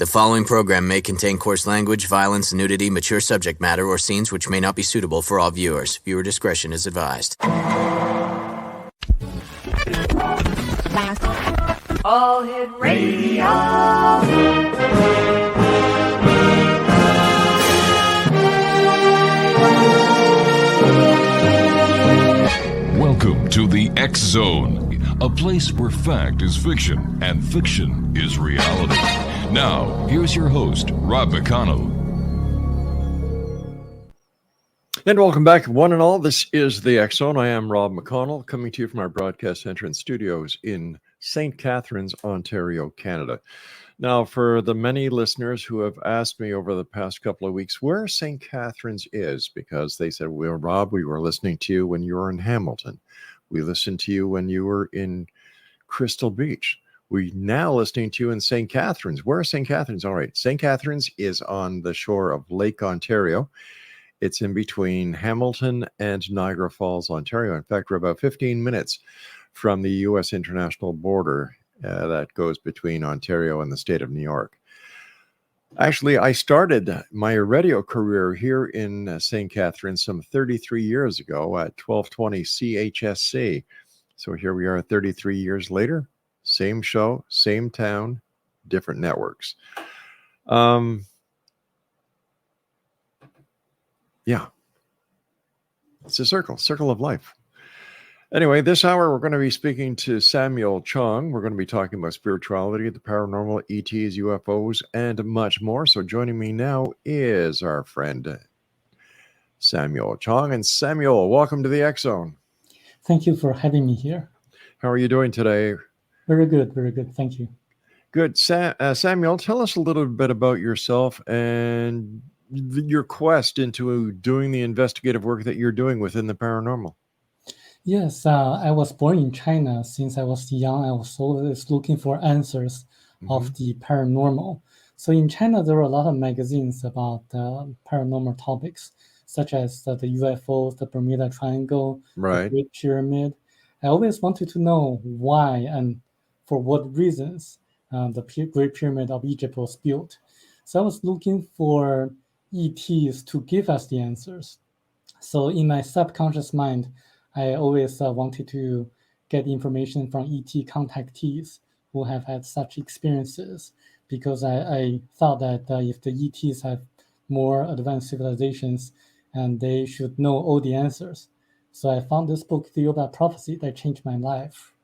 The following program may contain coarse language, violence, nudity, mature subject matter, or scenes which may not be suitable for all viewers. Viewer discretion is advised. All Hit Radio. Welcome to the X Zone, a place where fact is fiction and fiction is reality. Now, here's your host, Rob McConnell. And welcome back, one and all. This is the X Zone. I am Rob McConnell, coming to you from our broadcast center and studios in St. Catharines, Ontario, Canada. Now, for the many listeners who have asked me over the past couple of weeks where St. Catharines is, because they said, well, Rob, we were listening to you when you were in Hamilton. We listened to you when you were in Crystal Beach. We're now listening to you in St. Catharines. Where is St. Catharines? All right. St. Catharines is on the shore of Lake Ontario. It's in between Hamilton and Niagara Falls, Ontario. In fact, we're about 15 minutes from the U.S. international border that goes between Ontario and the state of New York. Actually, I started my radio career here in St. Catharines some 33 years ago at 1220 CHSC. So here we are 33 years later. Same show, same town, different networks. Yeah. It's a circle of life. Anyway, this hour we're going to be speaking to Samuel Chong. We're going to be talking about spirituality, the paranormal, ETs, UFOs, and much more. So joining me now is our friend Samuel Chong. And Samuel, welcome to the X Zone. Thank you for having me here. How are you doing today? Very good. Thank you. Good. Samuel, tell us a little bit about yourself and your quest into doing the investigative work that you're doing within the paranormal. Yes, I was born in China. Since I was young, I was always looking for answers of the paranormal. So in China, there were a lot of magazines about paranormal topics, such as the UFOs, the Bermuda Triangle, right, the Great Pyramid. I always wanted to know why and for what reasons the Great Pyramid of Egypt was built. So I was looking for ETs to give us the answers. So in my subconscious mind, I always wanted to get information from ET contactees who have had such experiences, because I thought that if the ETs have more advanced civilizations, and they should know all the answers. So I found this book, Thiaoouba Prophecy, that changed my life.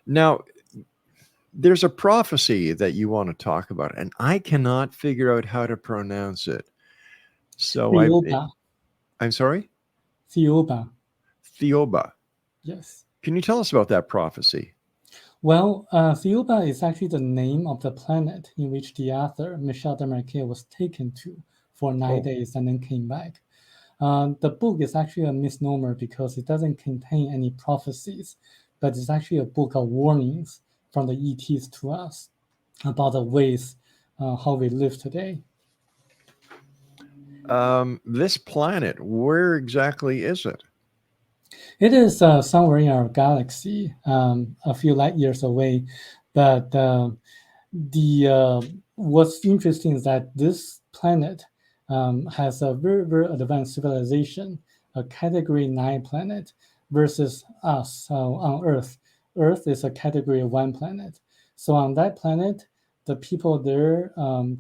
Now, there's a prophecy that you want to talk about, and I cannot figure out how to pronounce it. So Thiaoouba. I'm sorry? Thiaoouba. Thiaoouba. Yes. Can you tell us about that prophecy? Well, Thiaoouba is actually the name of the planet in which the author, Michel Desmarquet, was taken to for 9 days and then came back. The book is actually a misnomer because it doesn't contain any prophecies, but it's actually a book of warnings from the ETs to us about the ways how we live today. This planet, where exactly is it? It is somewhere in our galaxy, a few light years away. But what's interesting is that this planet has a very, very advanced civilization, a Category 9 planet, versus us on Earth. Earth is a Category 1 planet. So on that planet, the people there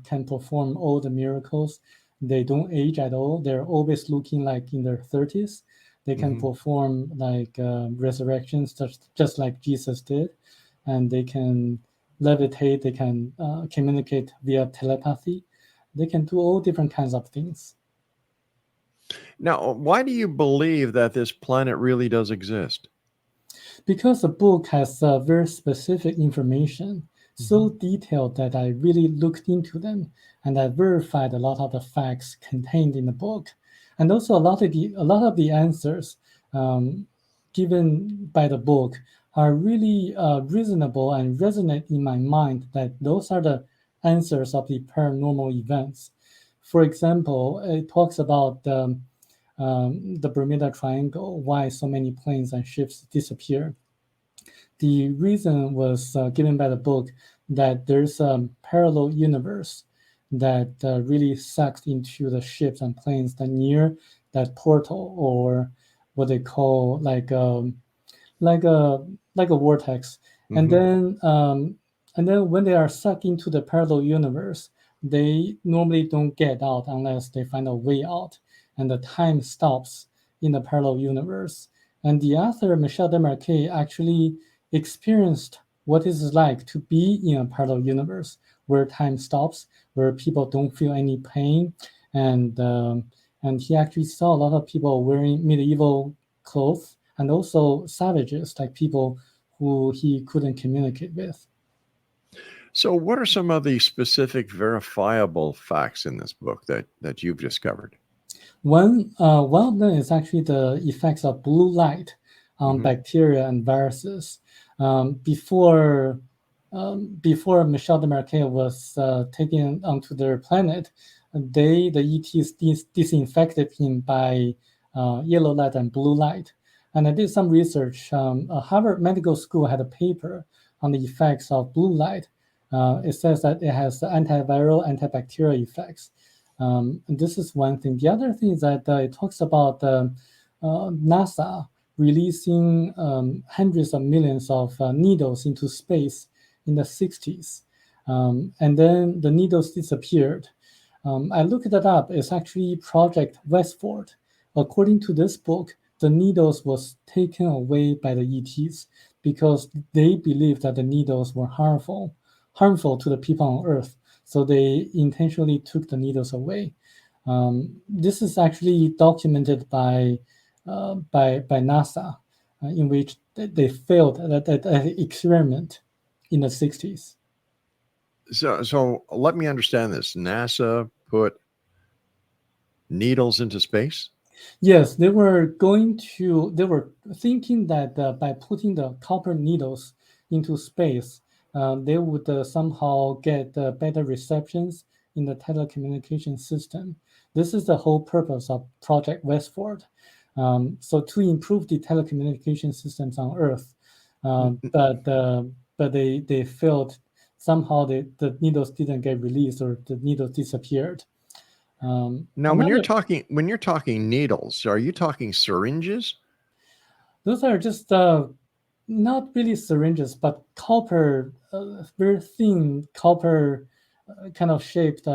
can perform all the miracles. They don't age at all. They're always looking like in their 30s. They can perform like resurrections, just like Jesus did. And they can levitate. They can communicate via telepathy. They can do all different kinds of things. Now, why do you believe that this planet really does exist? Because the book has very specific information, so detailed that I really looked into them, and I verified a lot of the facts contained in the book, and also a lot of the answers given by the book are really reasonable and resonate in my mind that those are the answers of the paranormal events. For example, it talks about the Bermuda Triangle, why so many planes and ships disappear. The reason was given by the book that there's a parallel universe that really sucks into the ships and planes that near that portal, or what they call like like a vortex. And then when they are sucked into the parallel universe, they normally don't get out unless they find a way out, and the time stops in the parallel universe. And the author Michel Desmarquet actually experienced what it's like to be in a parallel universe where time stops, where people don't feel any pain, and he actually saw a lot of people wearing medieval clothes, and also savages, like people who he couldn't communicate with. So, what are some of the specific verifiable facts in this book that you've discovered? One of them is actually the effects of blue light on bacteria and viruses. Before Michel Desmarquet was taken onto their planet, the ETs disinfected him by yellow light and blue light. And I did some research. Harvard Medical School had a paper on the effects of blue light. It says that it has antiviral, antibacterial effects. And this is one thing. The other thing is that it talks about NASA releasing hundreds of millions of needles into space in the 60s. And then the needles disappeared. I looked it up. It's actually Project Westford. According to this book, the needles was taken away by the ETs because they believed that the needles were harmful to the people on Earth. So they intentionally took the needles away. This is actually documented by NASA, in which they failed at that experiment in the 60s. So let me understand this. NASA put needles into space? Yes, they were thinking that by putting the copper needles into space, they would somehow get better receptions in the telecommunication system. This is the whole purpose of Project Westford. So to improve the telecommunication systems on Earth, but they failed. Somehow the needles didn't get released, or the needles disappeared. Now, when you're talking needles, are you talking syringes? Those are just not really syringes, but copper, very thin copper kind of shaped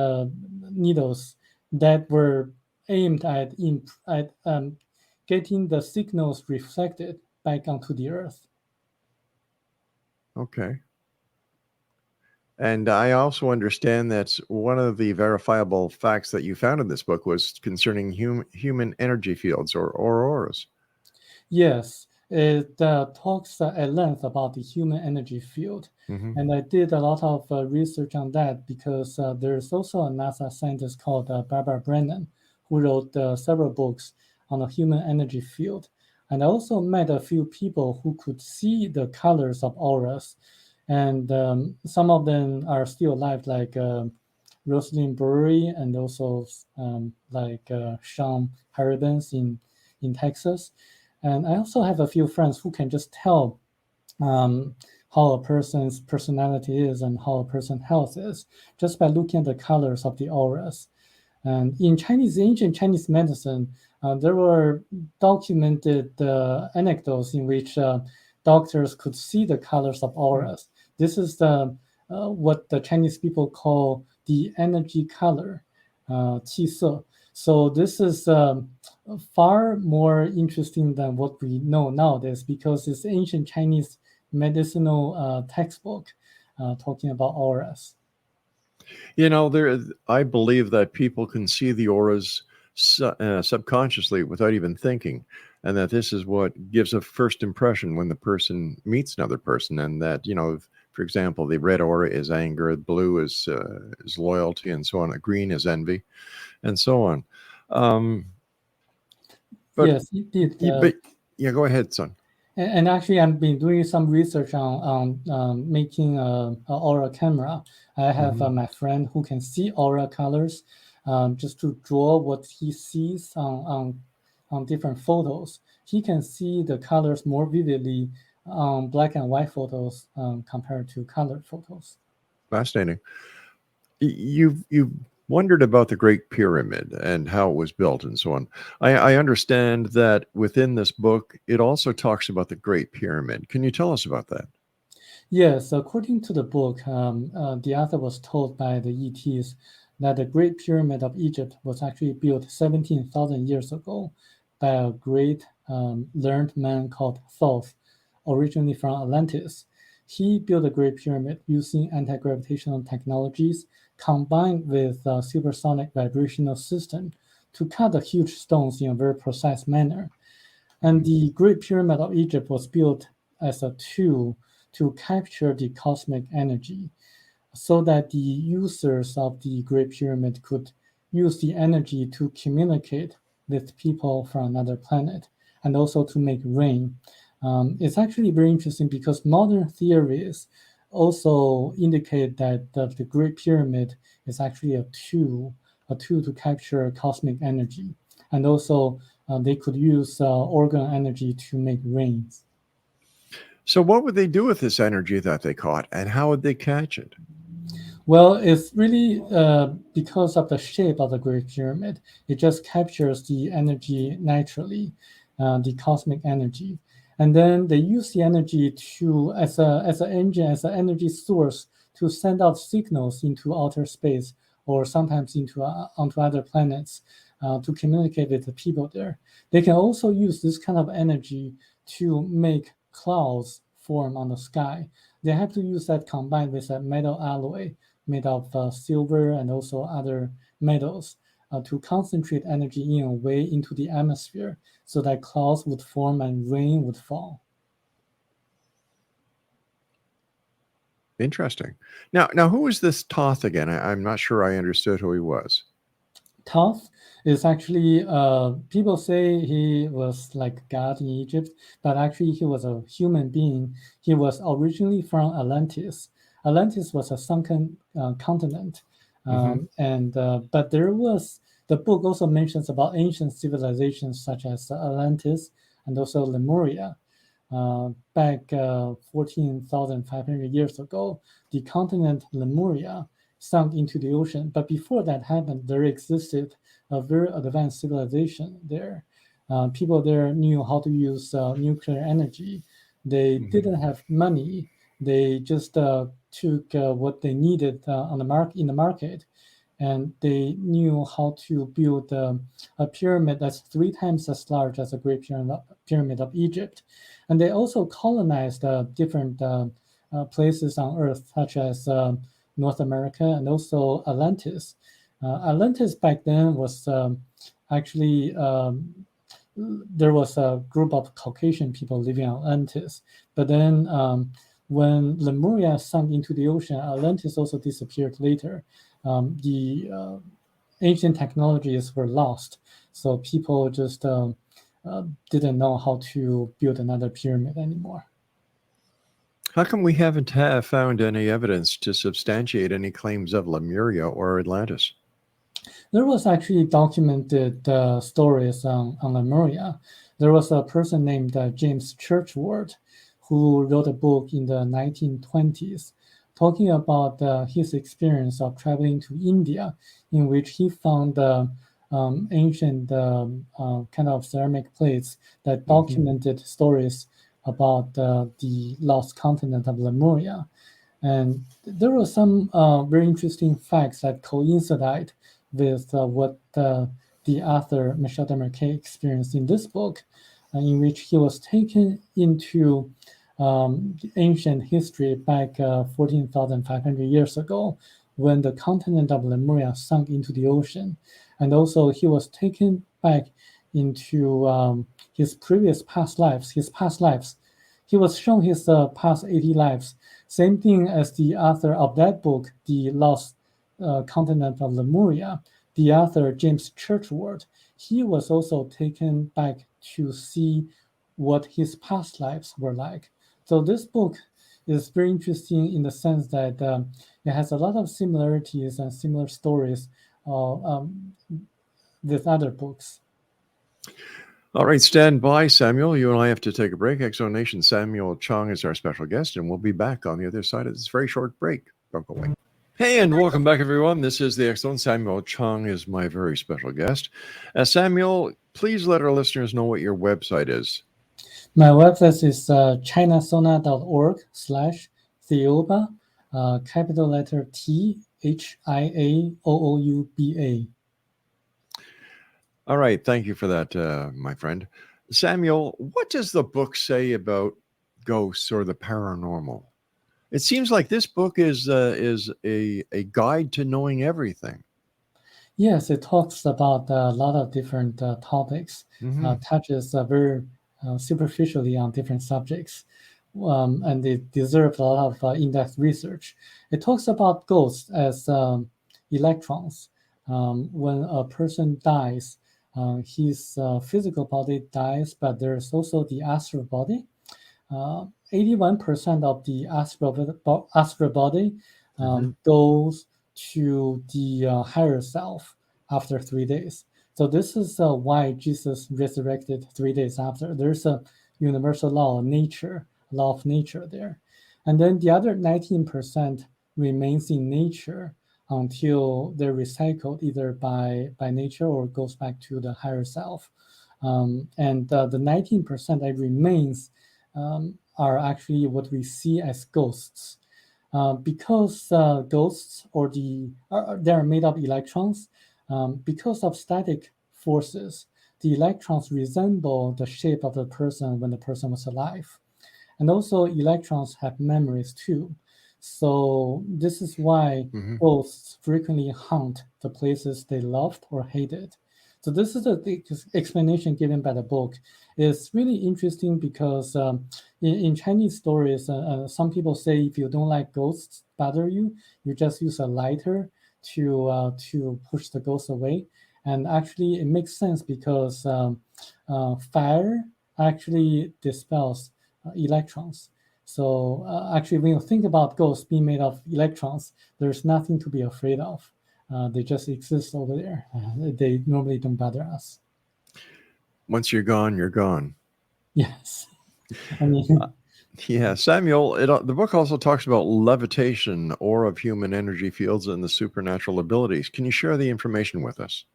needles that were aimed at getting the signals reflected back onto the Earth. Okay. And I also understand that one of the verifiable facts that you found in this book was concerning human energy fields, or auroras. Yes, it talks at length about the human energy field. And I did a lot of research on that because there's also a NASA scientist called Barbara Brennan, who wrote several books on the human energy field. And I also met a few people who could see the colors of auras. And some of them are still alive, like Rosalind Brewery, and also like Sean Haribans in Texas. And I also have a few friends who can just tell how a person's personality is and how a person's health is just by looking at the colors of the auras. And in ancient Chinese medicine, there were documented anecdotes in which doctors could see the colors of auras. This is what the Chinese people call the energy color, 气色. So this is far more interesting than what we know nowadays, because it's ancient Chinese medicinal textbook talking about auras. I believe that people can see the auras subconsciously without even thinking, and that this is what gives a first impression when the person meets another person. And that, for example, the red aura is anger, blue is loyalty, and so on. Green is envy, and so on. But, yes, it did. But yeah, go ahead, son. And actually, I've been doing some research on making an aura camera. I have my friend who can see aura colors, just to draw what he sees on different photos. He can see the colors more vividly on black and white photos compared to colored photos. Fascinating. You've wondered about the Great Pyramid and how it was built and so on. I understand that within this book, it also talks about the Great Pyramid. Can you tell us about that? Yes, according to the book, the author was told by the ETs that the Great Pyramid of Egypt was actually built 17,000 years ago by a great learned man called Thoth, originally from Atlantis. He built the Great Pyramid using anti-gravitational technologies combined with a supersonic vibrational system to cut the huge stones in a very precise manner. And the Great Pyramid of Egypt was built as a tool to capture the cosmic energy so that the users of the Great Pyramid could use the energy to communicate with people from another planet and also to make rain. It's actually very interesting because modern theories also indicate that the Great Pyramid is actually a tool to capture cosmic energy. And also they could use organ energy to make rains. So what would they do with this energy that they caught, and how would they catch it? Well, it's really because of the shape of the Great Pyramid. It just captures the energy naturally, the cosmic energy, and then they use the energy to as an engine, as an energy source to send out signals into outer space or sometimes into onto other planets to communicate with the people there. They can also use this kind of energy to make clouds form on the sky. They have to use that combined with a metal alloy made of silver and also other metals to concentrate energy in a way into the atmosphere so that clouds would form and rain would fall. Interesting. Now, who was this Toth again? I'm not sure I understood who he was. Thoth is actually, people say he was like God in Egypt, but actually he was a human being. He was originally from Atlantis. Atlantis was a sunken continent. But the book also mentions about ancient civilizations such as Atlantis and also Lemuria. Back 14,500 years ago, the continent Lemuria sunk into the ocean. But before that happened, there existed a very advanced civilization there. People there knew how to use nuclear energy. They didn't have money. They just took what they needed in the market, and they knew how to build a pyramid that's 3 times as large as the Great Pyramid of Egypt. And they also colonized different places on Earth, such as North America and also Atlantis. Atlantis back then was actually there was a group of Caucasian people living on Atlantis. But then when Lemuria sunk into the ocean, Atlantis also disappeared later. The ancient technologies were lost, so people just didn't know how to build another pyramid anymore. How come we haven't found any evidence to substantiate any claims of Lemuria or Atlantis? There was actually documented stories on Lemuria. There was a person named James Churchward who wrote a book in the 1920s talking about his experience of traveling to India, in which he found ancient kind of ceramic plates that documented stories about the lost continent of Lemuria. And there were some very interesting facts that coincided with what the author Michel Desmarquet experienced in this book, in which he was taken into ancient history back 14,500 years ago when the continent of Lemuria sunk into the ocean. And also he was taken back into his past lives. He was shown his past 80 lives. Same thing as the author of that book, The Lost Continent of Lemuria, the author James Churchward. He was also taken back to see what his past lives were like. So this book is very interesting in the sense that it has a lot of similarities and similar stories with other books. All right, stand by, Samuel. You and I have to take a break. Exonation Samuel Chong is our special guest, and we'll be back on the other side of this very short break. Don't go away. Hey, and welcome back, everyone. This is the excellent Samuel Chong is my very special guest. Samuel, please let our listeners know what your website is. My website is chinasona.org/Thiaoouba, capital letter Thiaoouba. All right. Thank you for that, my friend. Samuel, what does the book say about ghosts or the paranormal? It seems like this book is a guide to knowing everything. Yes, it talks about a lot of different topics, touches very superficially on different subjects, and it deserves a lot of in-depth research. It talks about ghosts as electrons. When a person dies, his physical body dies, but there's also the astral body. 81% of the astral body goes to the higher self after 3 days. So this is why Jesus resurrected 3 days after. There's a universal law of nature there. And then the other 19% remains in nature until they're recycled either by nature or goes back to the higher self. And the 19% that remains are actually what we see as ghosts. Because ghosts they are made of electrons, because of static forces, the electrons resemble the shape of the person when the person was alive. And also electrons have memories too. So this is why ghosts frequently haunt the places they loved or hated. So this is the explanation given by the book. It's really interesting because in Chinese stories, some people say if you don't like ghosts bother you, you just use a lighter to push the ghosts away. And actually, it makes sense because fire actually dispels electrons. So actually, when you think about ghosts being made of electrons, there's nothing to be afraid of. They just exist over there. They normally don't bother us. Once you're gone, you're gone. Yes. I mean, yeah, Samuel, the book also talks about levitation, aura of human energy fields, and the supernatural abilities. Can you share the information with us?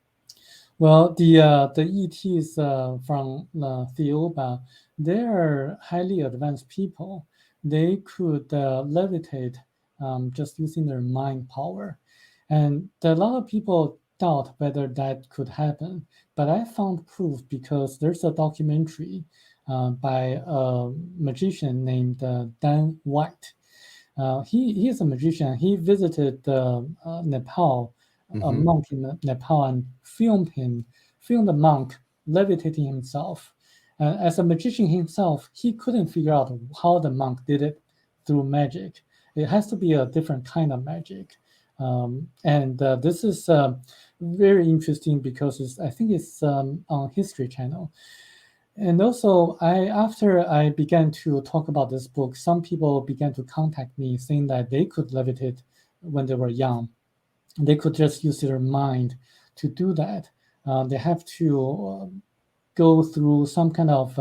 well, the ETs from Thiaoouba, they are highly advanced people. They could levitate just using their mind power. And a lot of people doubt whether that could happen. But I found proof because there's a documentary by a magician named Dan White. He is a magician. He visited Nepal, a monk in Nepal, and filmed the monk levitating himself. As a magician himself, he couldn't figure out how the monk did it through magic. It has to be a different kind of magic. And this is very interesting because I think it's on History Channel. And also, after I began to talk about this book, some people began to contact me saying that they could levitate when they were young. They could just use their mind to do that. They have to go through some kind of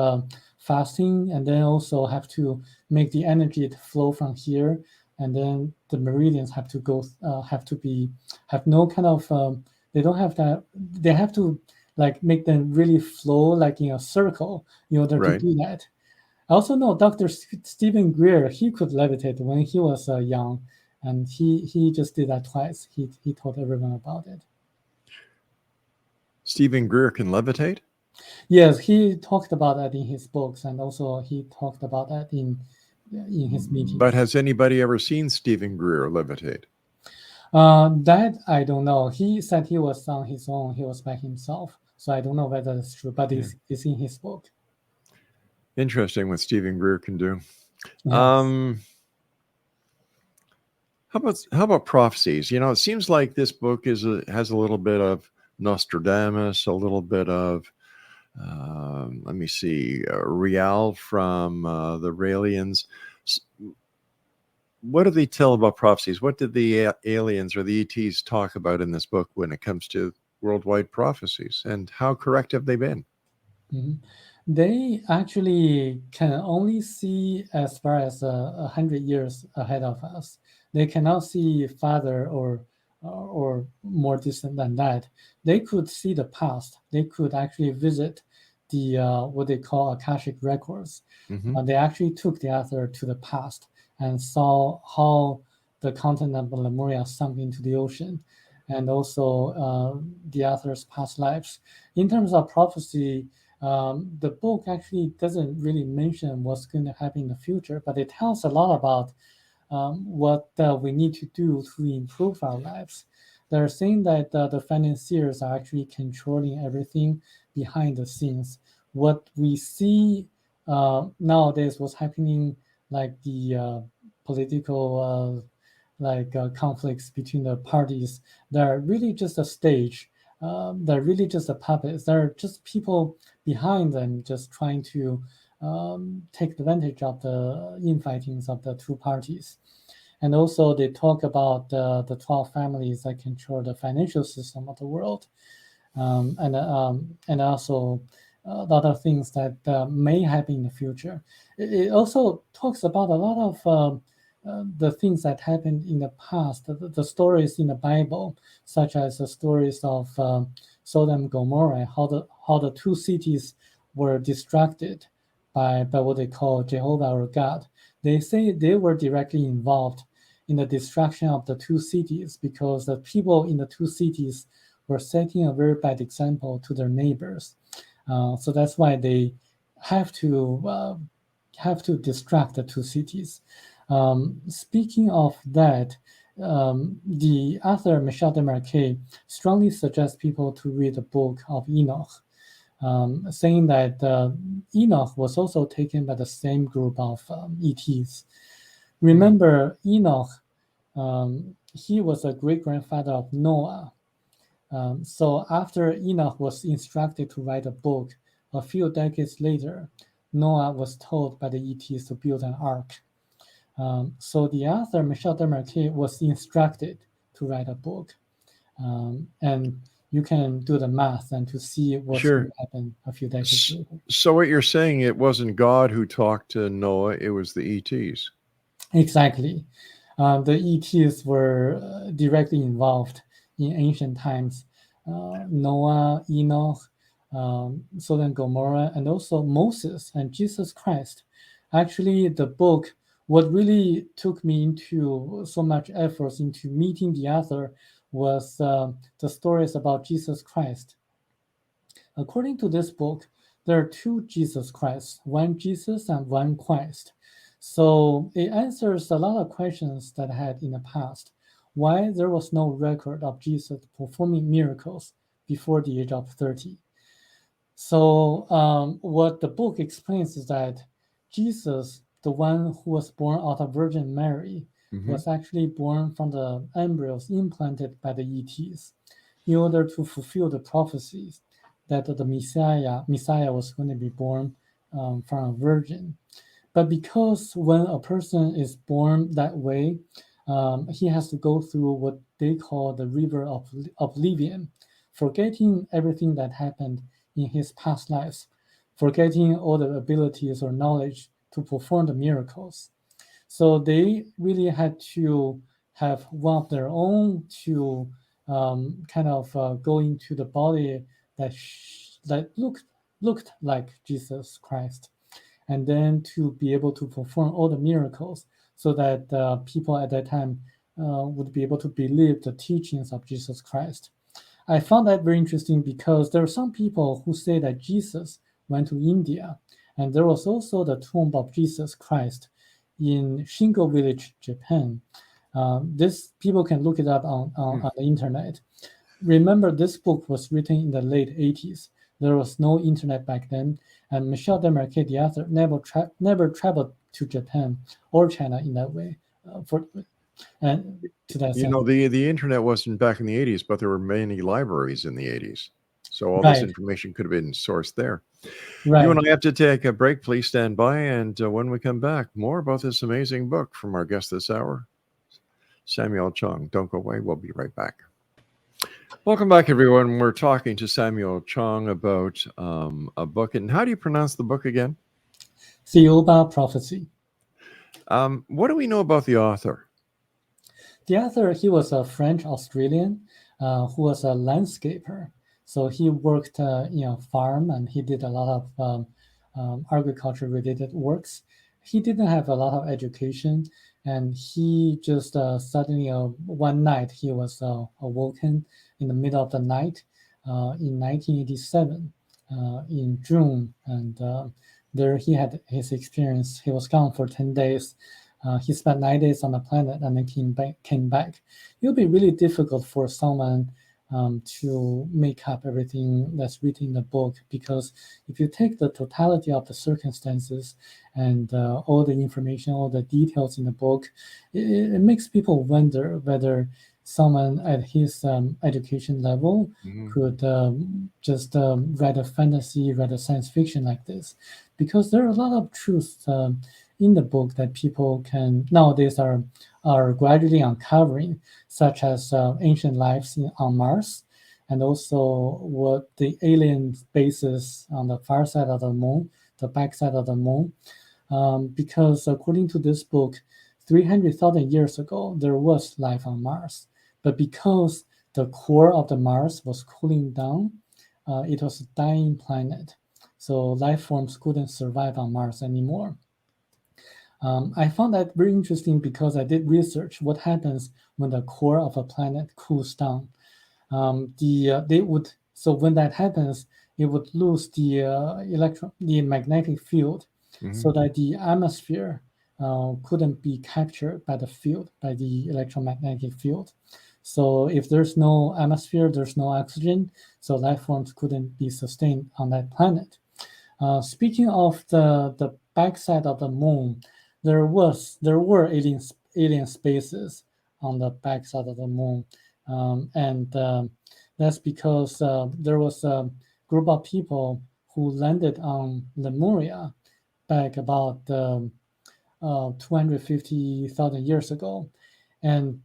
fasting, and then also have to make the energy flow from here, and then the meridians have no kind of they don't have that. They have to like make them really flow like in a circle in order to do that. I also know Dr. Stephen Greer, he could levitate when he was young, and he just did that twice. He told everyone about it. Stephen Greer can levitate? Yes, he talked about that in his books, and also he talked about that in his meetings. But has anybody ever seen Stephen Greer levitate? That I don't know. He said he was on his own. He was by himself. So I don't know whether that's true, but it's in his book. Interesting what Stephen Greer can do. Yes. How about prophecies? You know, it seems like this book has a little bit of Nostradamus, a little bit of let me see, Rial from the Raelians. What do they tell about prophecies? What did the aliens or the ETs talk about in this book when it comes to worldwide prophecies, and how correct have they been? They actually can only see as far as 100 years ahead of us. They cannot see farther or more distant than that. They could see the past. They could actually visit the what they call Akashic records. They actually took the author to the past and saw how the continent of Lemuria sunk into the ocean, and also the author's past lives. In terms of prophecy, the book actually doesn't really mention what's going to happen in the future, but it tells a lot about what we need to do to improve our lives. They're saying that the financiers are actually controlling everything behind the scenes. What we see nowadays, what's happening, like the political conflicts between the parties, they're really just a stage. They're really just a puppets. They're just people behind them just trying to take advantage of the infightings of the two parties. And also they talk about the 12 families that control the financial system of the world. And also a lot of things that may happen in the future. It also talks about a lot of the things that happened in the past, the stories in the Bible, such as the stories of Sodom and Gomorrah, how the two cities were distracted by what they call Jehovah or God. They say they were directly involved in the destruction of the two cities because the people in the two cities were setting a very bad example to their neighbors. So that's why they have to distract the two cities. Speaking of that, the author Michel Desmarquet strongly suggests people to read the book of Enoch, saying that Enoch was also taken by the same group of ETs. Remember, Enoch, he was a great-grandfather of Noah. So after Enoch was instructed to write a book, a few decades later, Noah was told by the ETs to build an ark. So the author, Michel Desmarquet, was instructed to write a book. And you can do the math and to see what's going to happen a few decades later. So what you're saying, it wasn't God who talked to Noah, it was the ETs. Exactly. The ETs were directly involved in ancient times. Noah, Enoch, Sodom and Gomorrah, and also Moses and Jesus Christ. Actually, the book, what really took me into so much effort into meeting the author was the stories about Jesus Christ. According to this book, there are two Jesus Christs, one Jesus and one Christ. So it answers a lot of questions that I had in the past. Why there was no record of Jesus performing miracles before the age of 30. So what the book explains is that Jesus, the one who was born out of Virgin Mary, was actually born from the embryos implanted by the ETs in order to fulfill the prophecies that the Messiah was going to be born from a virgin. But because when a person is born that way, he has to go through what they call the river of oblivion, forgetting everything that happened in his past lives, forgetting all the abilities or knowledge to perform the miracles. So they really had to have one of their own to go into the body that looked like Jesus Christ, and then to be able to perform all the miracles so that people at that time would be able to believe the teachings of Jesus Christ. I found that very interesting because there are some people who say that Jesus went to India, and there was also the tomb of Jesus Christ in Shingo Village, Japan. This people can look it up on the internet. Remember, this book was written in the late 80s. There was no internet back then, and Michel Desmarquet, the author, never traveled to Japan or China in that way. And to that sense. The internet wasn't back in the 80s, but there were many libraries in the 80s. So all this information could have been sourced there. Right. You and I have to take a break. Please stand by. And when we come back, more about this amazing book from our guest this hour, Samuel Chong. Don't go away. We'll be right back. Welcome back, everyone. We're talking to Samuel Chong about a book. And how do you pronounce the book again? Thiaoouba Prophecy. What do we know about the author? The other, he was a French Australian who was a landscaper. So he worked in a farm and he did a lot of agriculture related works. He didn't have a lot of education, and he just suddenly one night he was awoken in the middle of the night in 1987 in June, and there he had his experience. He was gone for 10 days. He spent 9 days on the planet and then came back. It would be really difficult for someone to make up everything that's written in the book, because if you take the totality of the circumstances and all the information, all the details in the book, it makes people wonder whether someone at his education level could just write a fantasy, write a science fiction like this, because there are a lot of truths in the book that people can nowadays are gradually uncovering, such as ancient lives on Mars, and also what the alien bases on the far side of the moon, the back side of the moon. Because according to this book, 300,000 years ago, there was life on Mars. But because the core of the Mars was cooling down, it was a dying planet. So life forms couldn't survive on Mars anymore. I found that very interesting because I did research what happens when the core of a planet cools down. So when that happens, it would lose the magnetic field, so that the atmosphere couldn't be captured by the electromagnetic field. So if there's no atmosphere, there's no oxygen, so life forms couldn't be sustained on that planet. Speaking of the backside of the moon, there were alien spaces on the backside of the moon, and that's because there was a group of people who landed on Lemuria back about 250,000 years ago, and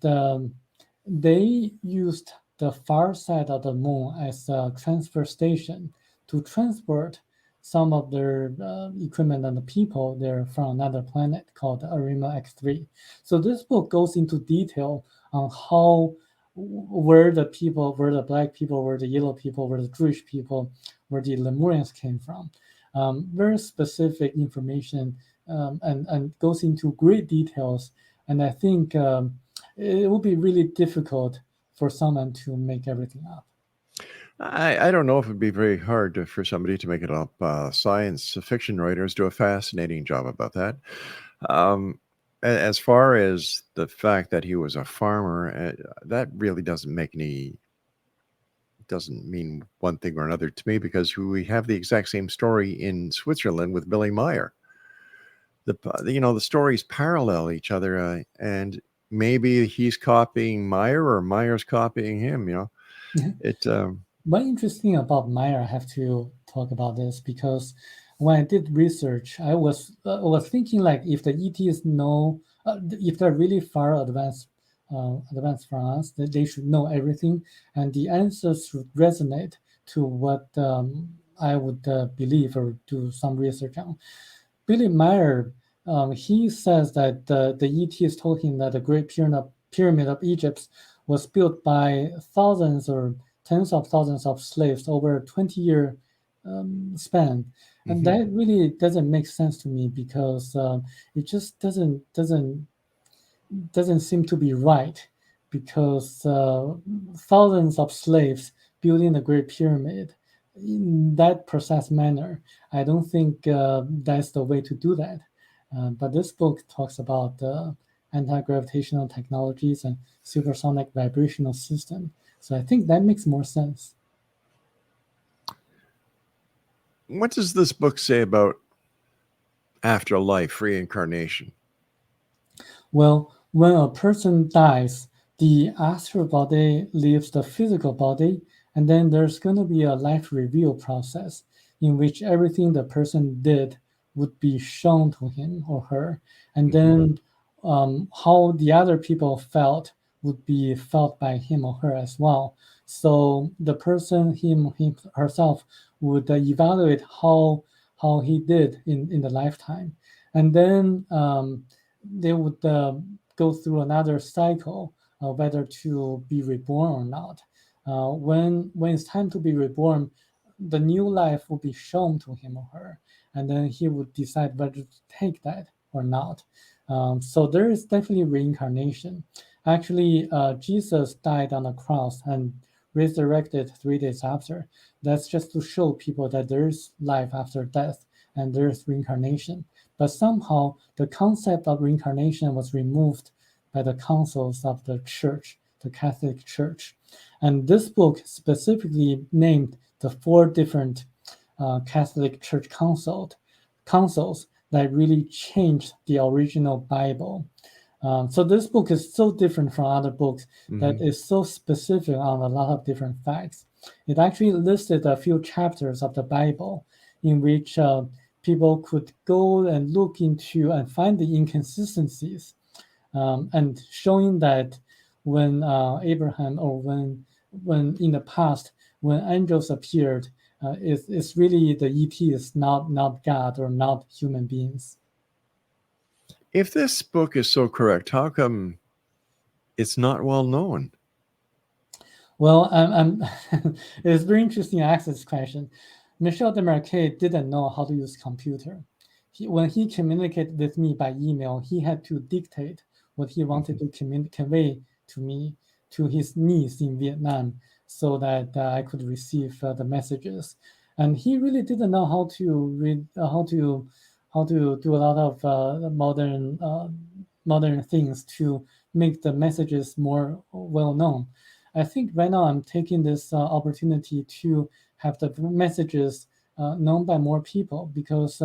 they used the far side of the moon as a transfer station to transport some of their equipment and the people there from another planet called Arima X3. So this book goes into detail on where the black people, where the yellow people, where the Jewish people, where the Lemurians came from. Very specific information, and goes into great details. And I think it will be really difficult for someone to make everything up. I don't know if it'd be very hard for somebody to make it up. Science fiction writers do a fascinating job about that. As far as the fact that he was a farmer, that really doesn't mean one thing or another to me, because we have the exact same story in Switzerland with Billy Meyer. The stories parallel each other, and maybe he's copying Meyer or Meyer's copying him. One interesting about Meyer, I have to talk about this, because when I did research, I was thinking, like, if the ETs know, if they're really far advanced from us, that they should know everything, and the answers should resonate to what I would believe or do some research on. Billy Meyer, he says that the ETs told him that the Great Pyramid of Egypt was built by thousands or tens of thousands of slaves over a 20-year span, and that really doesn't make sense to me, because it just doesn't seem to be right, because thousands of slaves building the Great Pyramid in that precise manner, I don't think that's the way to do that. But this book talks about anti-gravitational technologies and supersonic vibrational system. So I think that makes more sense. What does this book say about afterlife, reincarnation? Well, when a person dies, the astral body leaves the physical body, and then there's going to be a life review process in which everything the person did would be shown to him or her, and then how the other people felt would be felt by him or her as well. So the person, him herself, would evaluate how he did in the lifetime, and then they would go through another cycle whether to be reborn or not. When it's time to be reborn, the new life will be shown to him or her, and then he would decide whether to take that or not. So there is definitely reincarnation. Actually, Jesus died on the cross and resurrected 3 days after. That's just to show people that there is life after death and there is reincarnation. But somehow the concept of reincarnation was removed by the councils of the church, the Catholic Church. And this book specifically named the 4 different Catholic Church councils that really changed the original Bible. So this book is so different from other books that is so specific on a lot of different facts. It actually listed a few chapters of the Bible in which people could go and look into and find the inconsistencies, and showing that when Abraham, or when in the past, when angels appeared, it's really the ETs, not God or not human beings. If this book is so correct, how come it's not well known? Well, it's very interesting to ask this question. Michel Desmarquet didn't know how to use computer. When he communicated with me by email, he had to dictate what he wanted to convey to me, to his niece in Vietnam, so that I could receive the messages. And he really didn't know how to read, how to do a lot of modern things to make the messages more well known. I think right now I'm taking this opportunity to have the messages known by more people, because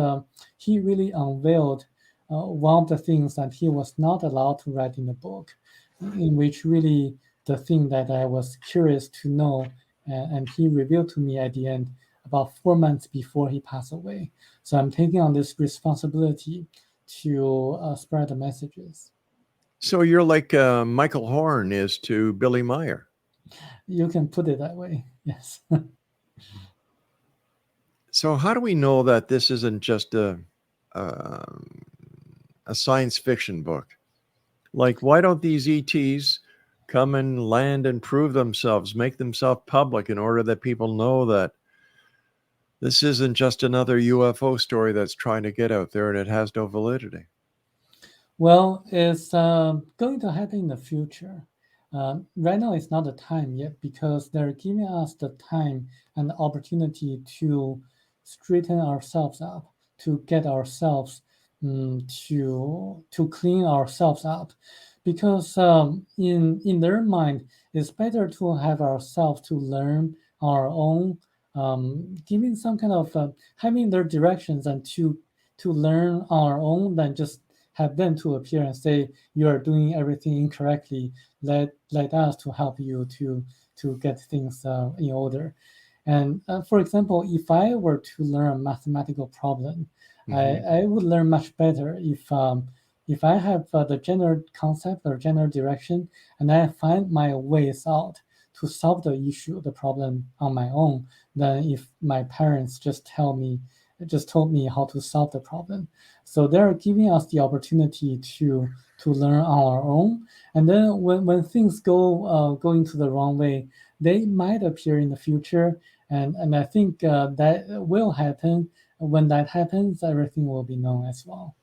he really unveiled one of the things that he was not allowed to write in the book, in which really the thing that I was curious to know, and he revealed to me at the end about 4 months before he passed away. So I'm taking on this responsibility to spread the messages. So you're like Michael Horn is to Billy Meyer. You can put it that way, yes. So how do we know that this isn't just a science fiction book? Like, why don't these ETs come and land and prove themselves, make themselves public, in order that people know that this isn't just another UFO story that's trying to get out there and it has no validity? Well, it's going to happen in the future. Right now, it's not the time yet, because they're giving us the time and the opportunity to straighten ourselves up, to get ourselves to clean ourselves up, because in their mind, it's better to have ourselves to learn our own, giving some kind of having their directions, and to learn our own, than just have them to appear and say you are doing everything incorrectly. Let us to help you to get things in order. And for example, if I were to learn a mathematical problem, I would learn much better if I have the general concept or general direction, and I find my ways out to solve the issue, the problem on my own, than if my parents just told me how to solve the problem. So they're giving us the opportunity to learn on our own. And then when things go into the wrong way, they might appear in the future. And I think that will happen. When that happens, everything will be known as well.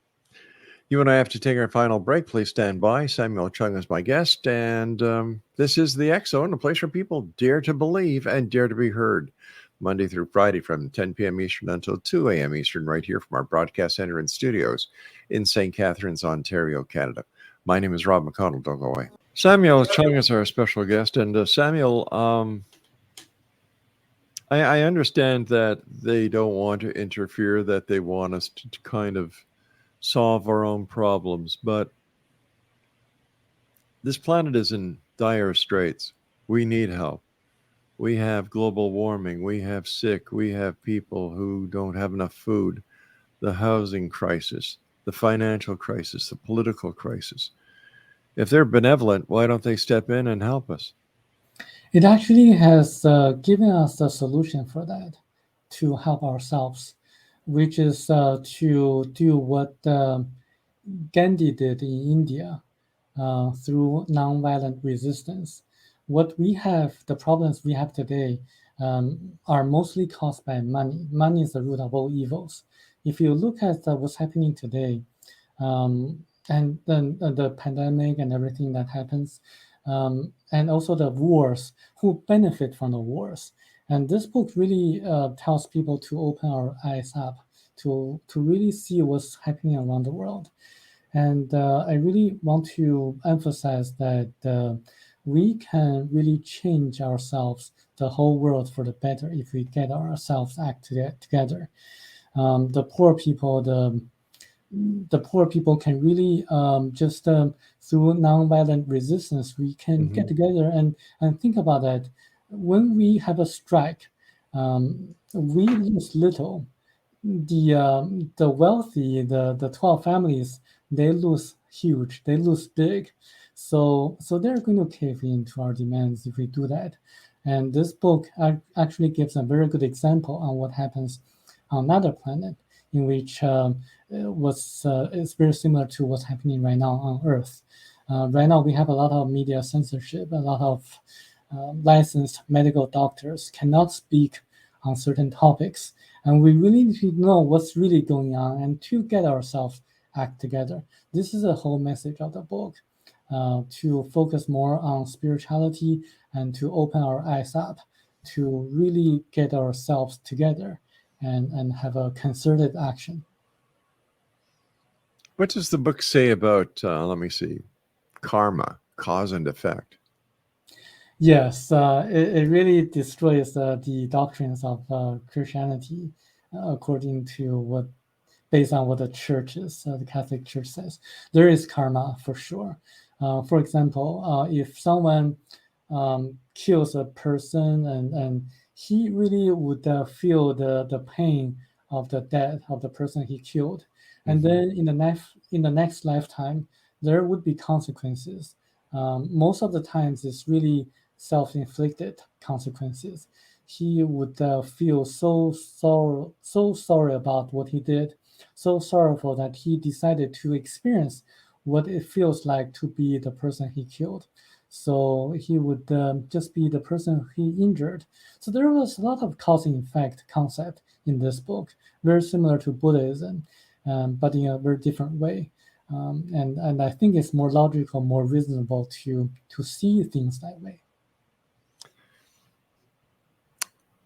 You and I have to take our final break. Please stand by. Samuel Chong is my guest, and this is the X Zone, a place where people dare to believe and dare to be heard, Monday through Friday from 10 p.m. Eastern until 2 a.m. Eastern, right here from our broadcast center and studios in St. Catharines, Ontario, Canada. My name is Rob McConnell. Don't go away. Samuel Chong is our special guest, and Samuel, I understand that they don't want to interfere, that they want us to kind of solve our own problems, but this planet is in dire straits. We need help. We have global warming. We have sick. We have people who don't have enough food. The housing crisis, the financial crisis, the political crisis. If they're benevolent, why don't they step in and help us? It actually has given us a solution for that, to help ourselves, which is to do what Gandhi did in India. through nonviolent resistance. What we have, the problems we have today, are mostly caused by money. Money is the root of all evils. If you look at what's happening today, and then the pandemic and everything that happens, and also the wars, who benefit from the wars. And this book really tells people to open our eyes up to really see what's happening around the world. And I really want to emphasize that we can really change ourselves, the whole world, for the better if we get ourselves together. The poor people, the poor people can really just through nonviolent resistance, we can get together and think about that. When we have a strike, we lose little. The wealthy, the 12 families, they lose huge, they lose big. So they're going to cave into our demands if we do that. And this book actually gives a very good example on what happens on another planet, in which it's very similar to what's happening right now on Earth. Right now, we have a lot of media censorship, a lot of licensed medical doctors cannot speak on certain topics. And we really need to know what's really going on and to get ourselves act together. This is the whole message of the book, to focus more on spirituality and to open our eyes up to really get ourselves together and have a concerted action. What does the book say about, let me see, karma, cause and effect? Yes, it really destroys the doctrines of Christianity, according to based on what the church is, the Catholic Church says. There is karma for sure. For example, if someone kills a person and he really would feel the pain of the death of the person he killed, and then in the next lifetime there would be consequences. Most of the times it's really self-inflicted consequences. He would feel so sorry about what he did, so sorrowful that he decided to experience what it feels like to be the person he killed. So he would just be the person he injured. So there was a lot of cause and effect concept in this book, very similar to Buddhism, but in a very different way. And I think it's more logical, more reasonable to see things that way.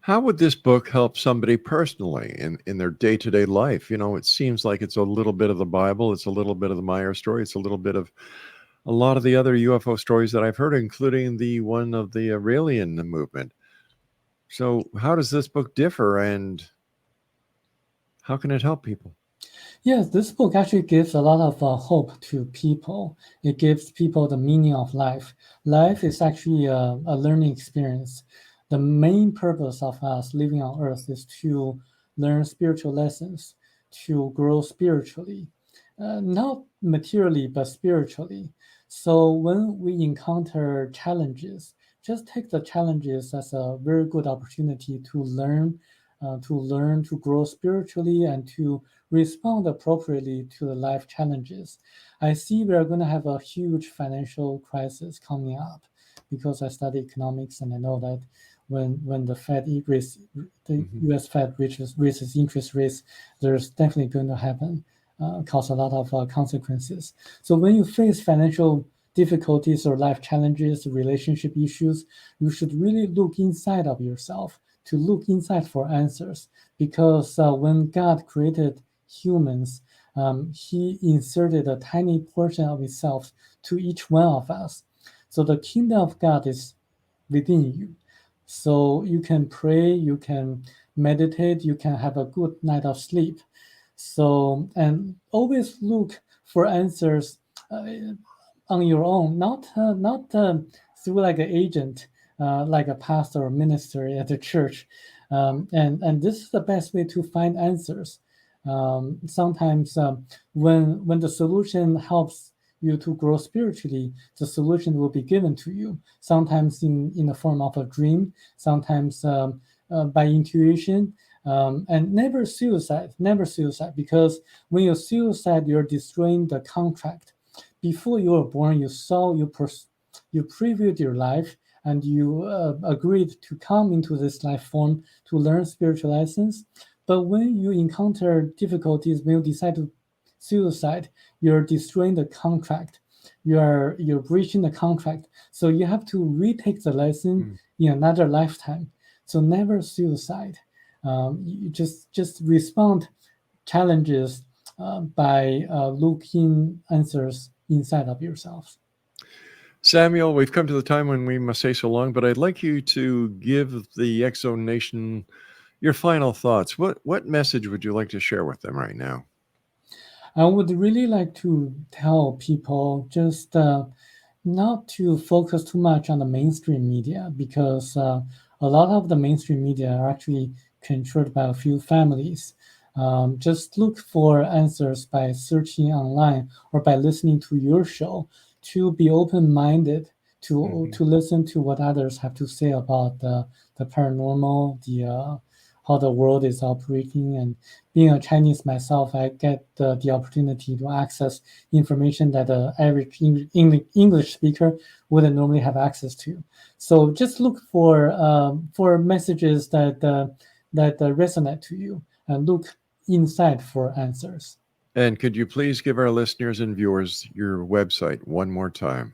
How would this book help somebody personally in their day-to-day life? You know, it seems like it's a little bit of the Bible, it's a little bit of the Meyer story, it's a little bit of a lot of the other UFO stories that I've heard, including the one of the Aurelian movement. So how does this book differ, and how can it help people? Yes, this book actually gives a lot of hope to people. It gives people the meaning of life. Life is actually a learning experience. The main purpose of us living on Earth is to learn spiritual lessons, to grow spiritually, not materially, but spiritually. So when we encounter challenges, just take the challenges as a very good opportunity to learn, to grow spiritually, and to respond appropriately to the life challenges. I see we are going to have a huge financial crisis coming up because I study economics, and I know that when the Fed U.S. Fed raises interest rates, there's definitely going to happen, cause a lot of consequences. So when you face financial difficulties or life challenges, relationship issues, you should really look inside of yourself, to look inside for answers. Because when God created humans, he inserted a tiny portion of himself to each one of us. So the kingdom of God is within you. So you can pray, you can meditate, you can have a good night of sleep. So, and always look for answers on your own, not through like an agent, like a pastor or minister at the church. And this is the best way to find answers. Sometimes when the solution helps you to grow spiritually, the solution will be given to you, sometimes in the form of a dream, sometimes by intuition, and never suicide, because when you suicide, you're destroying the contract, before you were born, you saw, you previewed your life, and you agreed to come into this life form to learn spiritual lessons. But when you encounter difficulties, when you decide to suicide, you're destroying the contract. You're breaching the contract. So you have to retake the lesson in another lifetime. So never suicide. You just respond challenges by looking answers inside of yourself. Samuel, we've come to the time when we must say so long, but I'd like you to give the X Zone Nation your final thoughts. What message would you like to share with them right now? I would really like to tell people just not to focus too much on the mainstream media, because a lot of the mainstream media are actually controlled by a few families. Just look for answers by searching online or by listening to your show, to be open-minded, to listen to what others have to say about the paranormal, how the world is operating. And being a Chinese myself, I get the opportunity to access information that the average English speaker wouldn't normally have access to. So just look for messages that resonate to you, and look inside for answers. And could you please give our listeners and viewers your website one more time?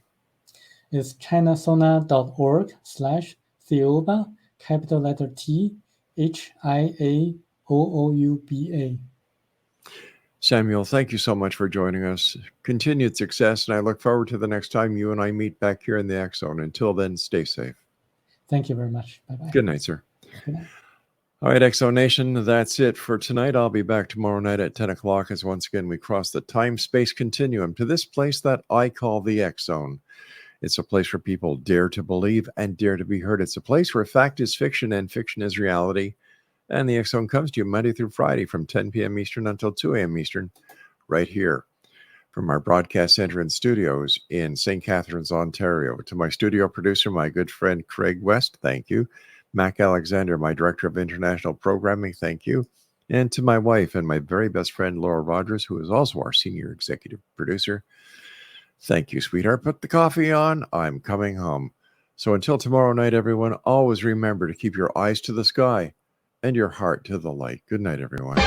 It's chinasona.org/Thiaoouba, capital letter T, HIAOOUBA. Samuel, thank you so much for joining us. Continued success, and I look forward to the next time you and I meet back here in the X Zone. Until then, stay safe. Thank you very much. Bye-bye. Good night, sir. Good night. All right, X Zone Nation, that's it for tonight. I'll be back tomorrow night at 10 o'clock as once again we cross the time-space continuum to this place that I call the X Zone. It's a place where people dare to believe and dare to be heard. It's a place where fact is fiction and fiction is reality. And the X Zone comes to you Monday through Friday from 10 p.m. Eastern until 2 a.m. Eastern, right here from our broadcast center and studios in St. Catharines, Ontario. To my studio producer, my good friend Craig West, thank you. Mac Alexander, my director of international programming, thank you. And to my wife and my very best friend, Laura Rogers, who is also our senior executive producer, thank you, sweetheart. Put the coffee on. I'm coming home. So until tomorrow night, everyone, always remember to keep your eyes to the sky and your heart to the light. Good night, everyone.